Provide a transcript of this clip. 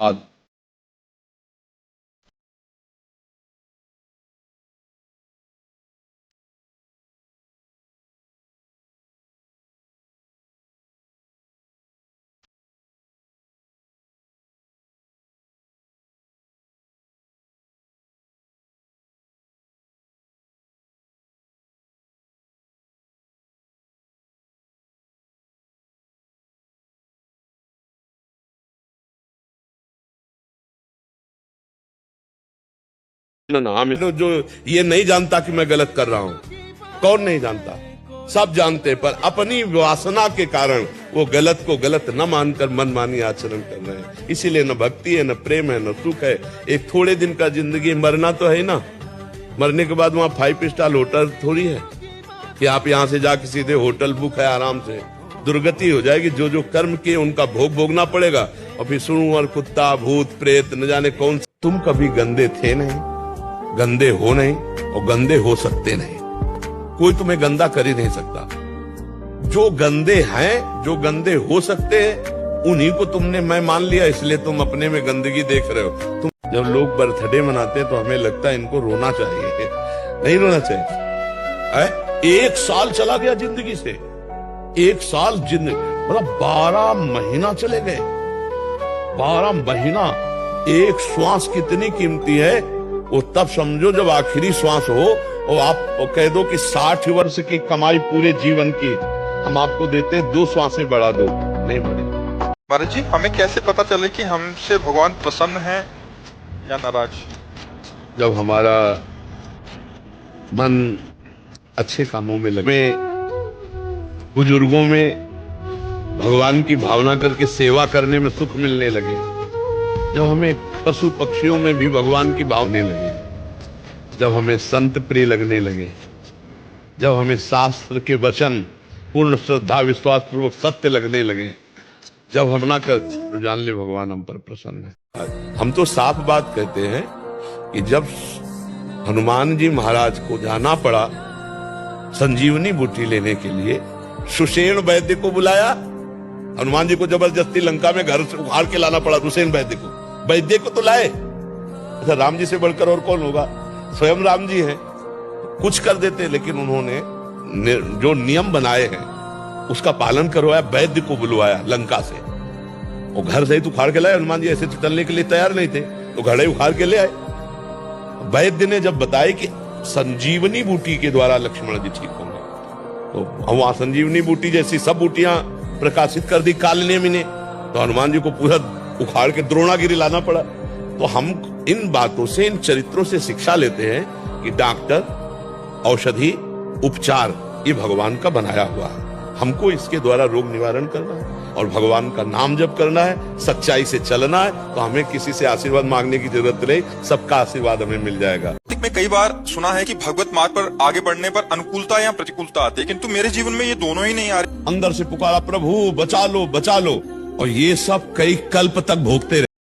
आज नाम जो ये नहीं जानता कि मैं गलत कर रहा हूं, कौन नहीं जानता, सब जानते, पर अपनी वासना के कारण वो गलत को गलत न मानकर मनमानी आचरण कर रहे हैं। इसीलिए न भक्ति है, न प्रेम है, न सुख है। एक थोड़े दिन का जिंदगी, मरना तो है ना, मरने के बाद वहां 5 स्टार होटल थोड़ी है कि आप यहां से जाके सीधे होटल बुक है आराम से। दुर्गति हो जाएगी, जो जो कर्म किए उनका भोग भोगना पड़ेगा। और फिर सुनू और कुत्ता भूत प्रेत न जाने कौन। तुम कभी गंदे थे नहीं, गंदे हो नहीं और गंदे हो सकते नहीं। कोई तुम्हें गंदा कर ही नहीं सकता। जो गंदे हैं, जो गंदे हो सकते हैं, उन्हीं को तुमने मैं मान लिया, इसलिए तुम अपने में गंदगी देख रहे हो। तुम जब लोग बर्थडे मनाते हैं तो हमें लगता है इनको रोना चाहिए, नहीं रोना चाहिए। 1 साल चला गया जिंदगी से, 1 साल जिंदगी, मतलब 12 महीना चले गए। 12 महीना, एक श्वास कितनी कीमती है वो तब समझो जब आखिरी श्वास हो और आप कह दो कि 60 वर्ष की कमाई पूरे जीवन की हम आपको देते हैं, 2 श्वासें बढ़ा दो, नहीं बढ़े। महाराज जी, हमें कैसे पता चले कि हमसे भगवान प्रसन्न है या नाराज? जब हमारा मन अच्छे कामों में लगे, बुजुर्गों में भगवान की भावना करके सेवा करने में सुख मिलने लगे, जब हमें पशु पक्षियों में भी भगवान की भावने लगे, जब हमें संत प्रिय लगने लगे, जब हमें शास्त्र के वचन पूर्ण श्रद्धा विश्वास पूर्वक सत्य लगने लगे, जब हम ना कर तो जान ले भगवान हम पर प्रसन्न है। हम तो साफ बात कहते हैं कि जब हनुमान जी महाराज को जाना पड़ा संजीवनी बूटी लेने के लिए, सुषेण वैद्य को बुलाया। हनुमान जी को जबरदस्ती लंका में घर से उखाड़ के लाना पड़ा सुषेण वैद्य को। वैद्य को तो लाए, अच्छा राम जी से बढ़कर और कौन होगा, स्वयं राम जी हैं, कुछ कर देते, लेकिन उन्होंने जो नियम बनाए हैं उसका पालन करवाया। वैद्य को बुलवाया लंका से, वो घर से ही तो उखाड़ के लाए। हनुमान जी ऐसे चलने के लिए तैयार नहीं थे तो घड़े उखाड़ के ले आए। वैद्य ने जब बताया कि संजीवनी बूटी के द्वारा लक्ष्मण जी ठीक होंगे, तो वहां संजीवनी बूटी जैसी सब बूटियां प्रकाशित कर दी कालनेमि ने, तो हनुमान जी को पूरा उखाड़ के द्रोणागिरी लाना पड़ा। तो हम इन बातों से, इन चरित्रों से शिक्षा लेते हैं कि डॉक्टर, औषधि, उपचार ये भगवान का बनाया हुआ है। हमको इसके द्वारा रोग निवारण करना है और भगवान का नाम जप करना है, सच्चाई से चलना है, तो हमें किसी से आशीर्वाद मांगने की जरूरत नहीं, सबका आशीर्वाद हमें मिल जाएगा। मैं कई बार सुना है कि भगवत मार्ग पर आगे बढ़ने पर अनुकूलता या प्रतिकूलता आती है, किंतु मेरे जीवन में ये दोनों ही नहीं आ रहे। अंदर से पुकारा प्रभु बचा लो बचा लो, और ये सब कई कल्प तक भोगते रहे।